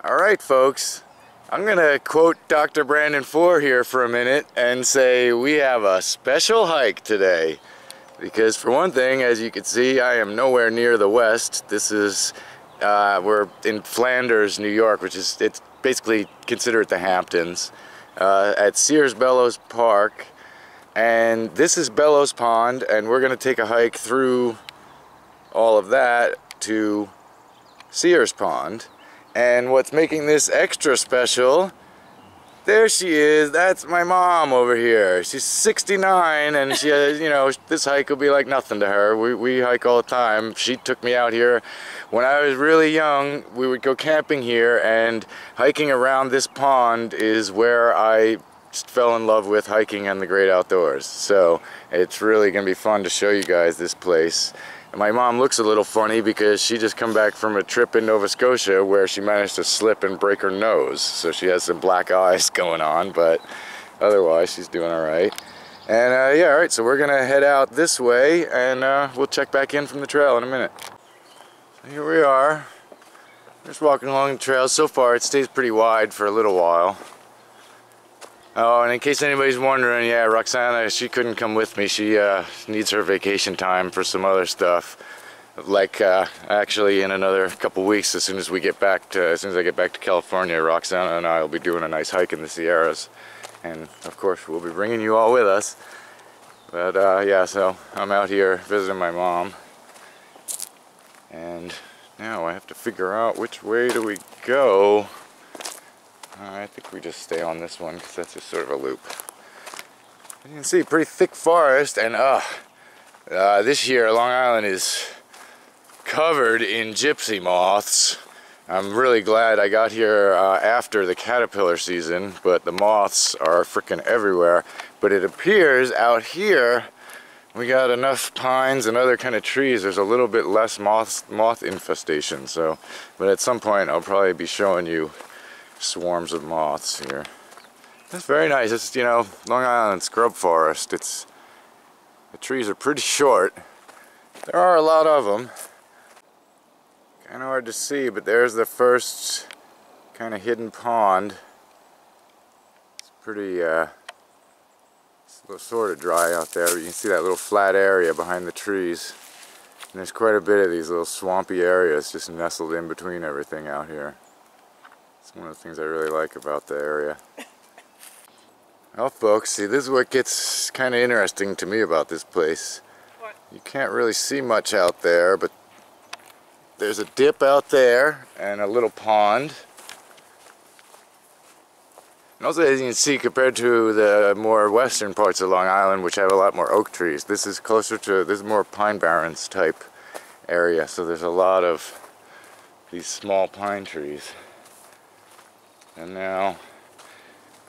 Alright folks, I'm gonna quote Dr. Brandon Four here for a minute and say we have a special hike today. Because for one thing, as you can see, I am nowhere near the west. This is, we're in Flanders, New York, which is, it's basically considered the Hamptons, at Sears Bellows Park. And this is Bellows Pond, and we're gonna take a hike through all of that to Sears Pond. And what's making this extra special, there she is, that's my mom over here. She's 69 and she has, this hike will be like nothing to her. We hike all the time. She took me out here when I was really young. We would go camping here, and hiking around this pond is where I just fell in love with hiking and the great outdoors. So it's really gonna be fun to show you guys this place. My mom looks a little funny because she just come back from a trip in Nova Scotia where she managed to slip and break her nose. So she has some black eyes going on, but otherwise she's doing all right. And yeah, all right, so we're gonna head out this way, and we'll check back in from the trail in a minute. So here we are, just walking along the trail. So far it stays pretty wide for a little while. Oh, and in case anybody's wondering, yeah, Roxana, she couldn't come with me. She needs her vacation time for some other stuff. Like, actually, in another couple weeks, as soon as I get back to California, Roxana and I will be doing a nice hike in the Sierras, and of course, we'll be bringing you all with us. But yeah, so I'm out here visiting my mom, and now I have to figure out which way do we go. I think we just stay on this one because that's just sort of a loop. You can see pretty thick forest, and this year Long Island is covered in gypsy moths. I'm really glad I got here after the caterpillar season, but the moths are frickin' everywhere. But it appears out here we got enough pines and other kind of trees. There's a little bit less moth infestation. So, but at some point I'll probably be showing you swarms of moths here. That's very nice. It's, Long Island scrub forest. The trees are pretty short. There are a lot of them. Kind of hard to see, but there's the first kind of hidden pond. It's pretty, it's sort of dry out there, but you can see that little flat area behind the trees. And there's quite a bit of these little swampy areas just nestled in between everything out here. It's one of the things I really like about the area. Well folks, see, this is what gets kind of interesting to me about this place. What? You can't really see much out there, but there's a dip out there and a little pond. And also, as you can see, compared to the more western parts of Long Island, which have a lot more oak trees, this is more Pine Barrens type area, so there's a lot of these small pine trees. And now,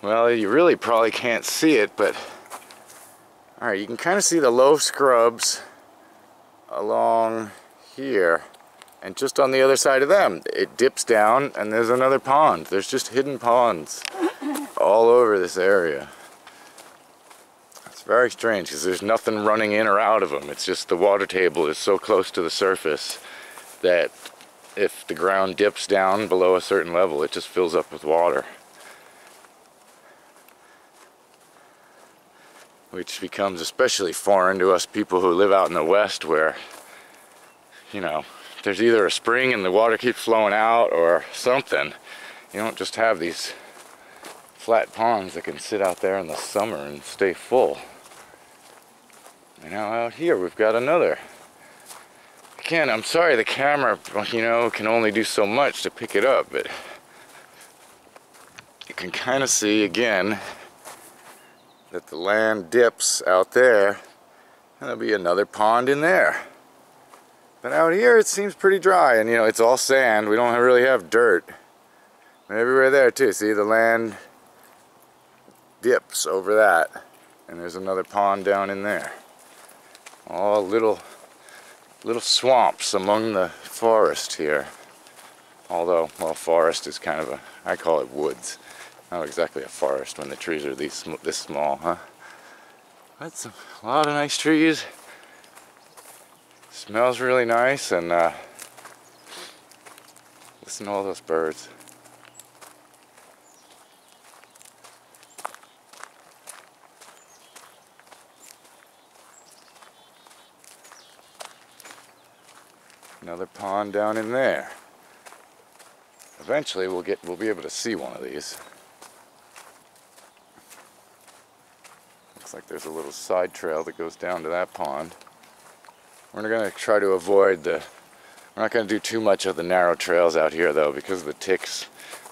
well, you really probably can't see it, but alright, you can kind of see the low scrubs along here, and just on the other side of them it dips down and there's another pond. There's just hidden ponds all over this area. It's very strange because there's nothing running in or out of them. It's just the water table is so close to the surface that if the ground dips down below a certain level, it just fills up with water. Which becomes especially foreign to us people who live out in the west, where, there's either a spring and the water keeps flowing out or something. You don't just have these flat ponds that can sit out there in the summer and stay full. And now out here we've got another. Again, I'm sorry the camera, can only do so much to pick it up, but you can kind of see again that the land dips out there, and there'll be another pond in there. But out here it seems pretty dry, and it's all sand. We don't really have dirt. And everywhere there too, see, the land dips over that, and there's another pond down in there. All little swamps among the forest here. Although, well, forest is kind of I call it woods. Not exactly a forest when the trees are this small, huh? That's a lot of nice trees. Smells really nice, and listen to all those birds. Another pond down in there. Eventually we'll be able to see one of these. Looks like there's a little side trail that goes down to that pond. We're going to try to avoid we're not going to do too much of the narrow trails out here though, because of the ticks.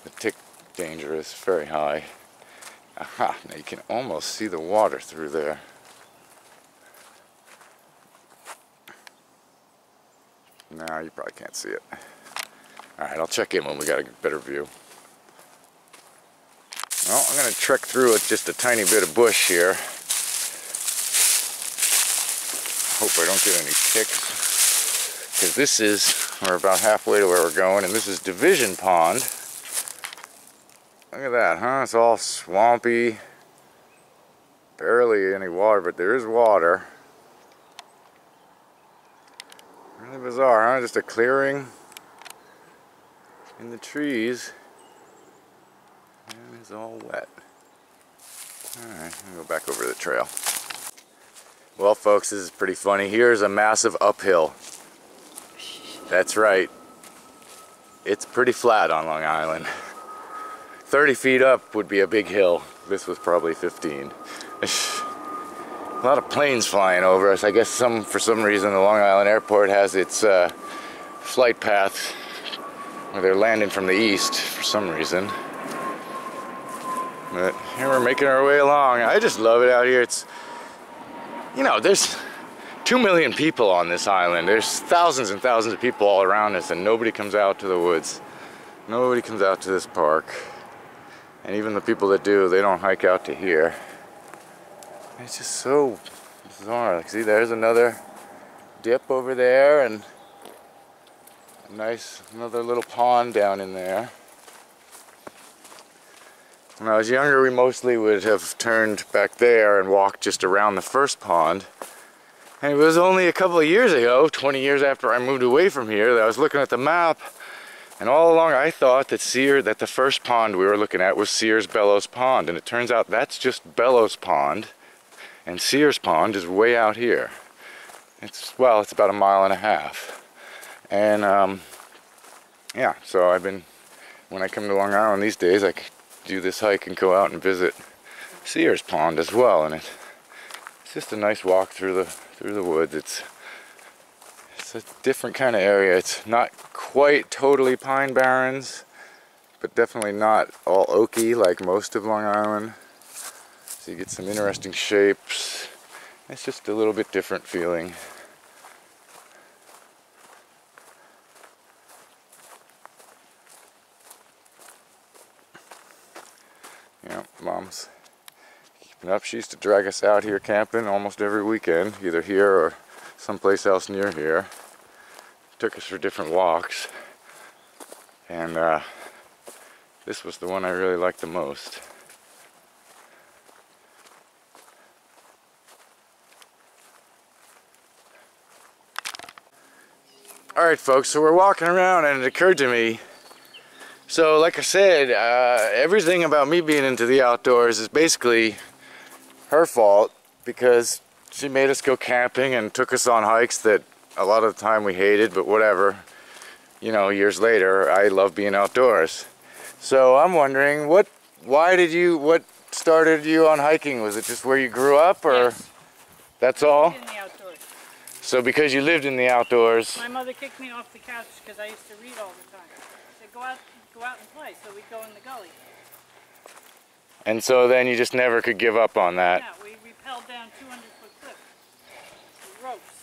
The tick danger is very high. Aha, now you can almost see the water through there. No, you probably can't see it. Alright, I'll check in when we got a better view. Well, I'm going to trek through with just a tiny bit of bush here. Hope I don't get any ticks. Because we're about halfway to where we're going, and this is Division Pond. Look at that, huh? It's all swampy. Barely any water, but there is water. Really bizarre, huh? Just a clearing in the trees. And it's all wet. Alright, I'm gonna go back over the trail. Well, folks, this is pretty funny. Here's a massive uphill. That's right. It's pretty flat on Long Island. 30 feet up would be a big hill. This was probably 15. A lot of planes flying over us. I guess for some reason the Long Island Airport has its flight path where they're landing from the east for some reason. But here we're making our way along. I just love it out here. It's, you know, there's 2 million people on this island. There's thousands and thousands of people all around us, and nobody comes out to the woods. Nobody comes out to this park. And even the people that do, they don't hike out to here. It's just so bizarre. Like, see, there's another dip over there, and a nice, another little pond down in there. When I was younger, we mostly would have turned back there and walked just around the first pond. And it was only a couple of years ago, 20 years after I moved away from here, that I was looking at the map. And all along I thought that the first pond we were looking at was Sears Bellows Pond, and it turns out that's just Bellows Pond, and Sears Pond is way out here. It's about 1.5 miles. And yeah, so when I come to Long Island these days, I do this hike and go out and visit Sears Pond as well, and it's just a nice walk through the woods. It's a different kind of area. It's not quite totally pine barrens, but definitely not all oaky like most of Long Island. So you get some interesting shapes. It's just a little bit different feeling. Yeah, Mom's keeping up. She used to drag us out here camping almost every weekend, either here or someplace else near here. Took us for different walks, and this was the one I really liked the most. Alright folks, so we're walking around and it occurred to me, so like I said, everything about me being into the outdoors is basically her fault, because she made us go camping and took us on hikes that a lot of the time we hated, but whatever. You know, years later, I love being outdoors. So I'm wondering, what started you on hiking? Was it just where you grew up, or? Yes. That's all? In the outdoors. So because you lived in the outdoors. My mother kicked me off the couch because I used to read all the time. She said, go out and play, so we'd go in the gully. And so then you just never could give up on that. Yeah, we rappelled down 200-foot cliff with ropes.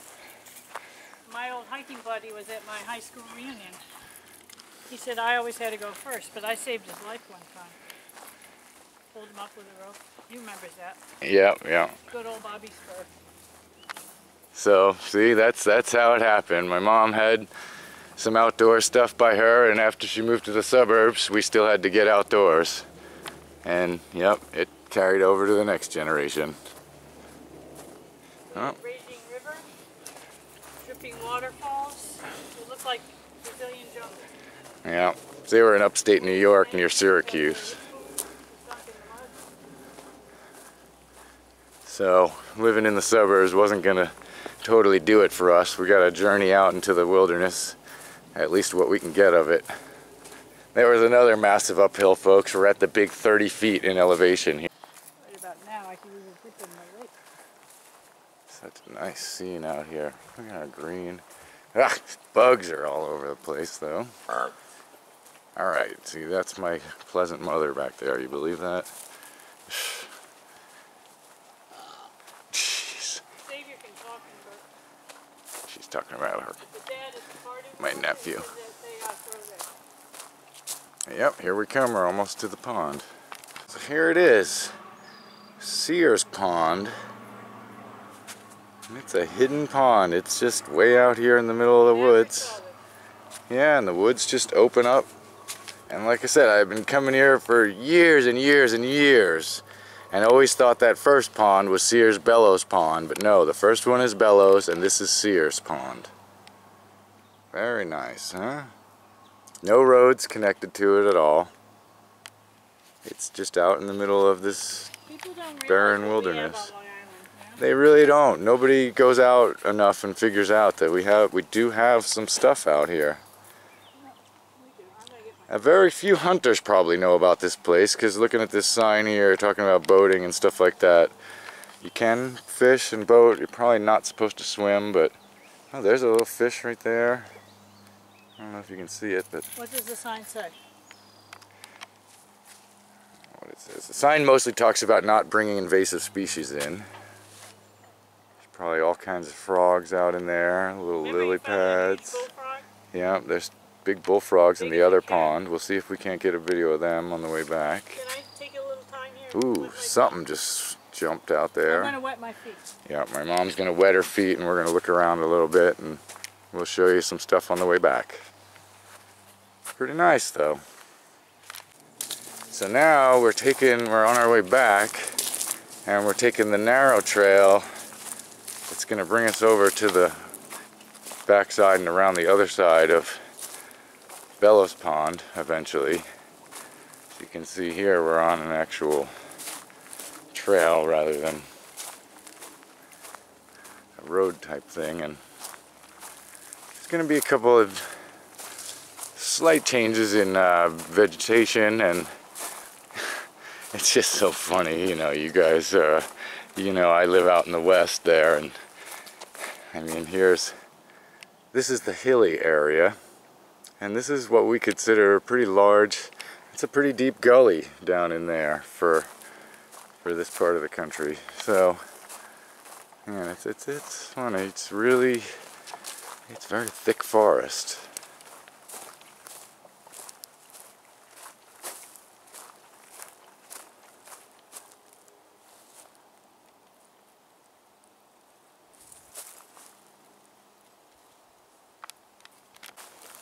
My old hiking buddy was at my high school reunion. He said I always had to go first, but I saved his life one time. Pulled him up with a rope. You remember that? Yeah. Good old Bobby Spur. So, see, that's how it happened. My mom had some outdoor stuff by her, and after she moved to the suburbs, we still had to get outdoors. And, yep, it carried over to the next generation. Oh. Raging river, dripping waterfalls. It looked like Brazilian jungle. Yeah, they were in upstate New York near Syracuse. So, living in the suburbs wasn't gonna totally do it for us. We got to journey out into the wilderness. at least what we can get of it. There was another massive uphill, folks. We're at the big 30 feet in elevation here. Right about now, I can even put them in the lake. Such a nice scene out here. Look at how green. Ah, bugs are all over the place, though. Alright, see, that's my pleasant mother back there. You believe that? Jeez. Xavier can talk in Bert. She's talking about her, The dad is departed. my nephew. They throw there. Yep, here we come. We're almost to the pond. So here it is. Sears Pond. And it's a hidden pond. It's just way out here in the middle of the woods. Yeah, and the woods just open up. And like I said, I've been coming here for years and years and years. And I always thought that first pond was Sears Bellows Pond. But no, the first one is Bellows and this is Sears Pond. Very nice, huh? No roads connected to it at all. It's just out in the middle of this barren wilderness. They really don't. Nobody goes out enough and figures out that we do have some stuff out here. Very few hunters probably know about this place, because looking at this sign here talking about boating and stuff like that, you can fish and boat. You're probably not supposed to swim, but oh, there's a little fish right there. I don't know if you can see it, but what does the sign say? What it says. The sign mostly talks about not bringing invasive species in. There's probably all kinds of frogs out in there, little lily pads. Yeah, there's big bullfrogs in the other pond. We'll see if we can't get a video of them on the way back. Can I take a little time here? Ooh, something just jumped out there. I'm going to wet my feet. Yeah, my mom's going to wet her feet and we're going to look around a little bit and we'll show you some stuff on the way back. Pretty nice though. So now we're on our way back and we're taking the narrow trail. It's going to bring us over to the backside and around the other side of Bellows Pond eventually. As you can see here, we're on an actual trail rather than a road type thing, and there's going to be a couple of slight changes in vegetation, and it's just so funny, you know, you guys, you know, I live out in the west there, and I mean, this is the hilly area. And this is what we consider a pretty large, it's a pretty deep gully down in there for this part of the country. So, yeah, it's funny. It's very thick forest.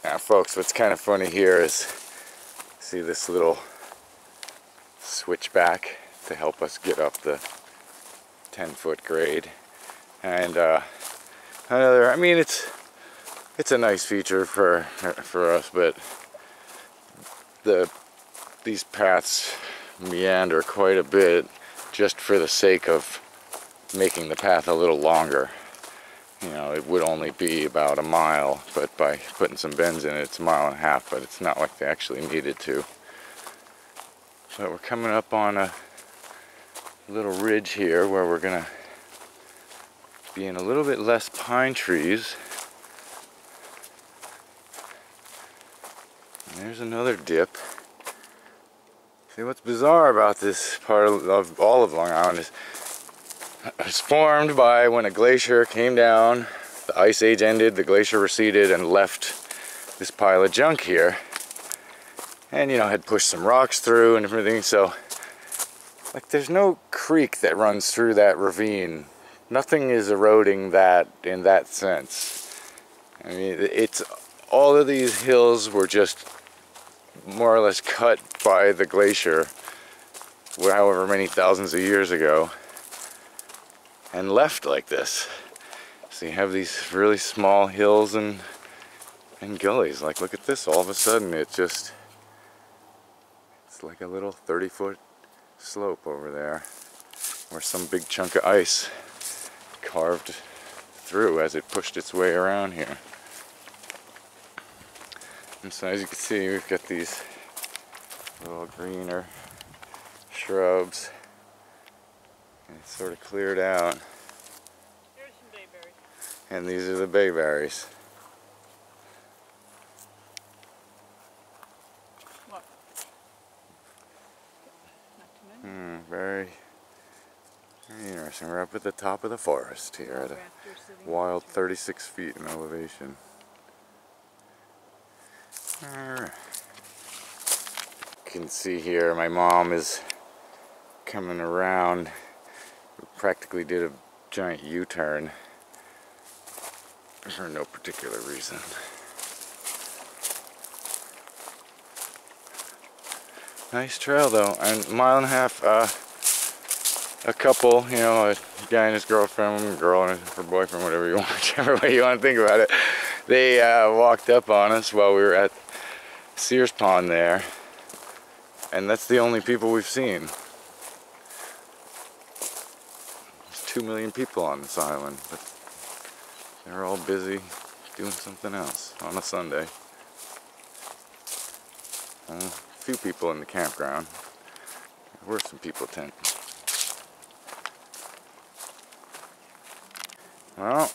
Now folks, what's kind of funny here is, see this little switchback to help us get up the 10-foot grade. And another, I mean, it's a nice feature for us, but these paths meander quite a bit just for the sake of making the path a little longer. You know, it would only be about a mile, but by putting some bends in it, it's a mile and a half, but it's not like they actually needed to. But we're coming up on a little ridge here where we're gonna be in a little bit less pine trees. And there's another dip. See, what's bizarre about this part of all of Long Island is it's formed by when a glacier came down, the ice age ended, the glacier receded and left this pile of junk here. And, you know, had pushed some rocks through and everything, so like there's no creek that runs through that ravine. Nothing is eroding that in that sense. I mean, it's all of these hills were just more or less cut by the glacier however many thousands of years ago, and left like this. So you have these really small hills and gullies. Like, look at this, all of a sudden it's like a little 30-foot slope over there where some big chunk of ice carved through as it pushed its way around here. And so as you can see, we've got these little greener shrubs. And it's sort of cleared out. Here's some bayberries. And these are the bayberries. What? Not too many. Very interesting. We're up at the top of the forest here at a wild 36 feet in elevation. Alright. You can see here my mom is coming around. We practically did a giant U-turn for no particular reason. Nice trail though, and a mile and a half. A couple, you know, a guy and his girlfriend, a girl and her boyfriend, whatever you want, whichever way you want to think about it. They walked up on us while we were at Sears Pond there, and that's the only people we've seen. There's 2 million people on this island, but they're all busy doing something else on a Sunday. A few people in the campground. There were some people tenting. Well,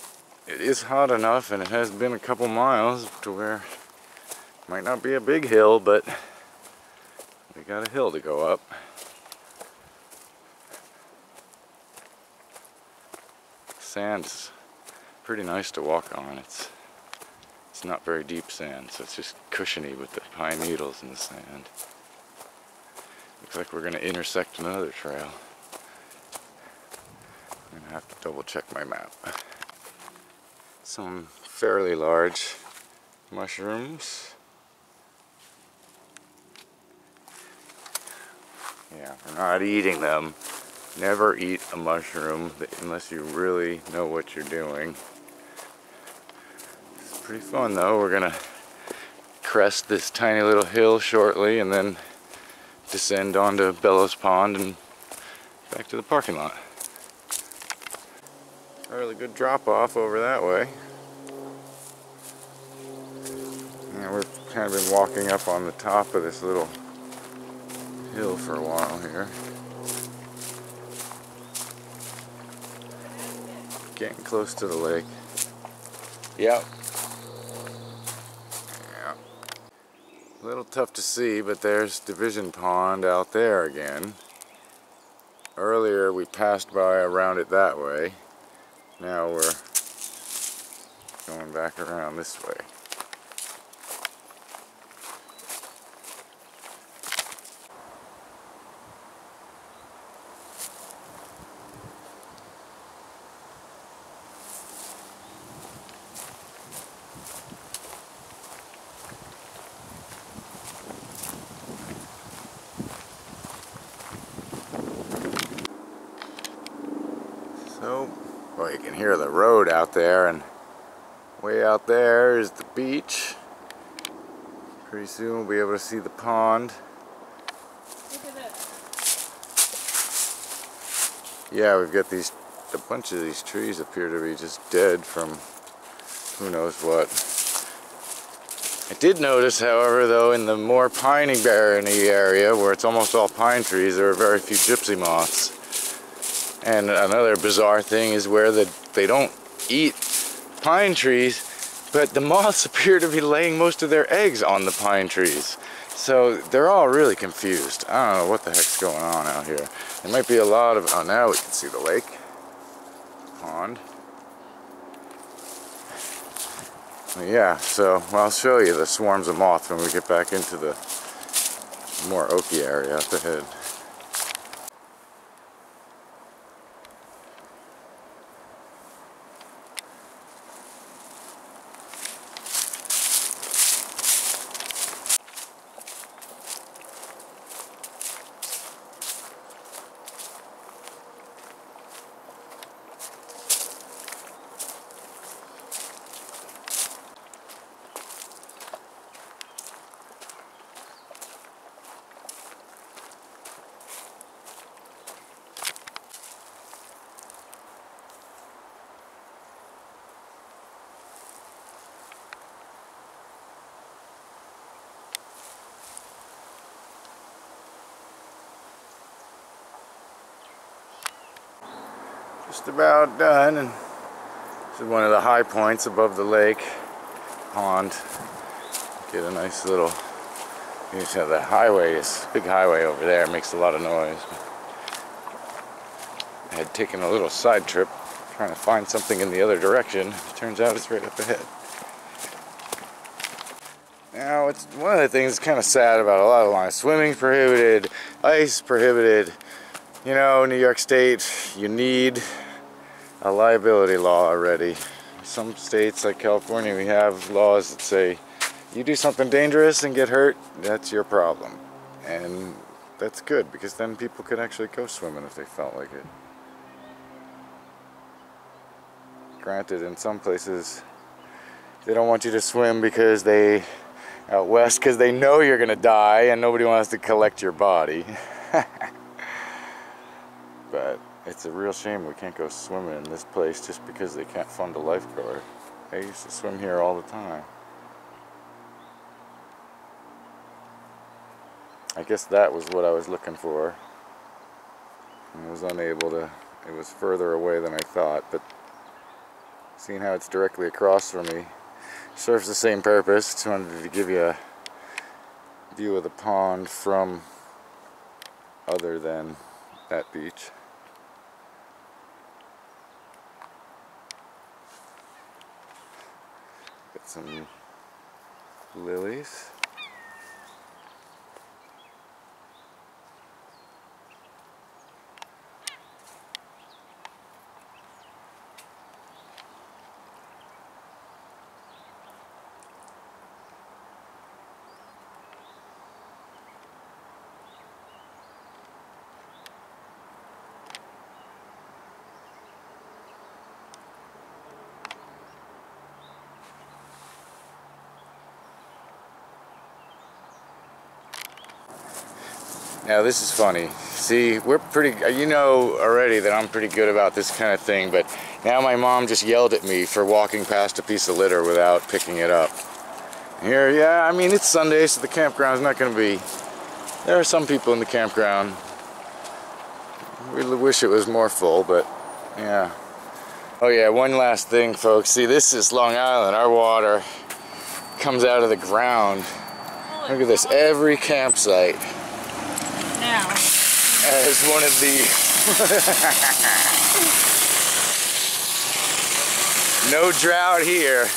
it is hot enough, and it has been a couple miles to where it might not be a big hill, but we got a hill to go up. Sand's pretty nice to walk on. It's not very deep sand, so it's just cushiony with the pine needles in the sand. Looks like we're going to intersect another trail. I'm going to have to double check my map. Some fairly large mushrooms. Yeah, we're not eating them. Never eat a mushroom unless you really know what you're doing. It's pretty fun though. We're gonna crest this tiny little hill shortly and then descend onto Bellows Pond and back to the parking lot. A really good drop off over that way. Yeah, we've kind of been walking up on the top of this little hill for a while here. Getting close to the lake. Yep. Yeah. A little tough to see, but there's Division Pond out there again. Earlier we passed by around it that way. Now we're going back around this way. So, well, you can hear the road out there, and way out there is the beach. Pretty soon we'll be able to see the pond. Look at this. Yeah, we've got a bunch of these trees appear to be just dead from who knows what. I did notice, however, though, in the more piney barreny area, where it's almost all pine trees, there are very few gypsy moths. And another bizarre thing is where they don't eat pine trees, but the moths appear to be laying most of their eggs on the pine trees. So they're all really confused. I don't know what the heck's going on out here. There might be a lot of, oh, now we can see the lake, pond. Yeah, so I'll show you the swarms of moths when we get back into the more oaky area up ahead. just about done, and this is one of the high points above the lake pond. Get a nice little, you know, the highway is big highway over there, makes a lot of noise. I had taken a little side trip trying to find something in the other direction. It turns out it's right up ahead. Now, it's one of the things that's kind of sad about a lot of lines. Swimming's prohibited, ice prohibited. You know, New York State, you need a liability law already. Some states like California, we have laws that say you do something dangerous and get hurt, that's your problem. And that's good, because then people could actually go swimming if they felt like it. Granted, in some places they don't want you to swim because out west, because they know you're gonna die and nobody wants to collect your body. But it's a real shame we can't go swimming in this place just because they can't fund a lifeguard. I used to swim here all the time. I guess that was what I was looking for. I was unable to, it was further away than I thought, but seeing how it's directly across from me serves the same purpose. Just wanted to give you a view of the pond from other than that beach. Got some lilies. Now this is funny. See, we're pretty, you know already that I'm pretty good about this kind of thing, but now my mom just yelled at me for walking past a piece of litter without picking it up. Here, yeah, I mean, it's Sunday, so the campground's not going to be, there are some people in the campground. We wish it was more full, but yeah. Oh yeah, one last thing, folks. See, this is Long Island. Our water comes out of the ground. Look at this, every campsite now as one of the no drought here.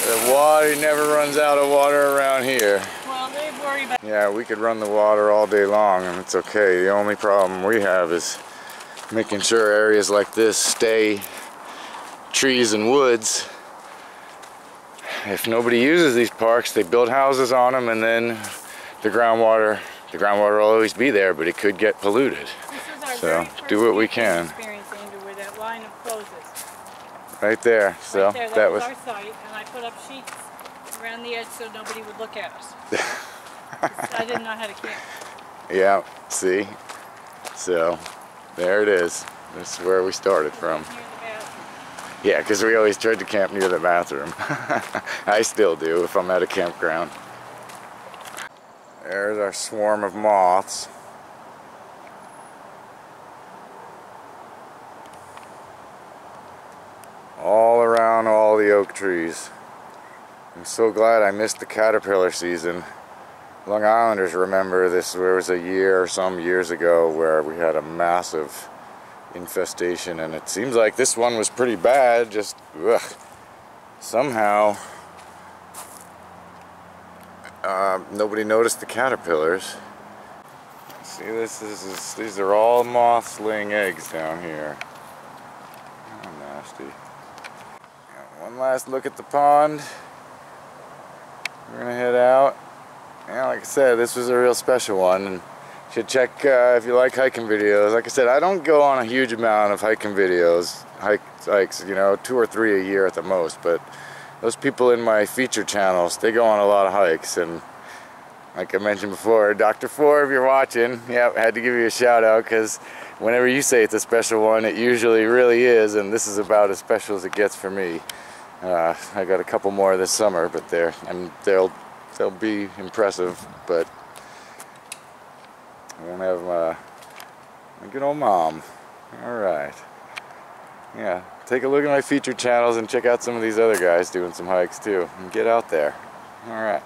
The water never runs out of water around here. Well, they worry about. Yeah, we could run the water all day long and it's okay. The only problem we have is making sure areas like this stay trees and woods. If nobody uses these parks, they build houses on them, and then the groundwater will always be there, but it could get polluted. So do what we can. Where that line of closes. Right there. So right there, that was our site, and I put up sheets around the edge so nobody would look at us. I didn't know how to camp. Yeah, see? So there it is. This is where we started from. Yeah, because we always tried to camp near the bathroom. I still do if I'm at a campground. There's our swarm of moths. All around all the oak trees. I'm so glad I missed the caterpillar season. Long Islanders remember this. There was a year or some years ago where we had a massive infestation, and it seems like this one was pretty bad. Just somehow nobody noticed the caterpillars. See, these are all moths laying eggs down here. Oh, nasty. One last look at the pond. We're gonna head out. Yeah, like I said, this was a real special one, and you should check if you like hiking videos. Like I said, I don't go on a huge amount of hiking videos, hikes, you know, 2 or 3 a year at the most, but those people in my feature channels, they go on a lot of hikes, and like I mentioned before, Dr. Four, if you're watching, yeah, I had to give you a shout out, because whenever you say it's a special one, it usually really is, and this is about as special as it gets for me. I got a couple more this summer, but they'll be impressive, but I won't have my good old mom. Alright. Yeah, take a look at my featured channels and check out some of these other guys doing some hikes too. And get out there. Alright.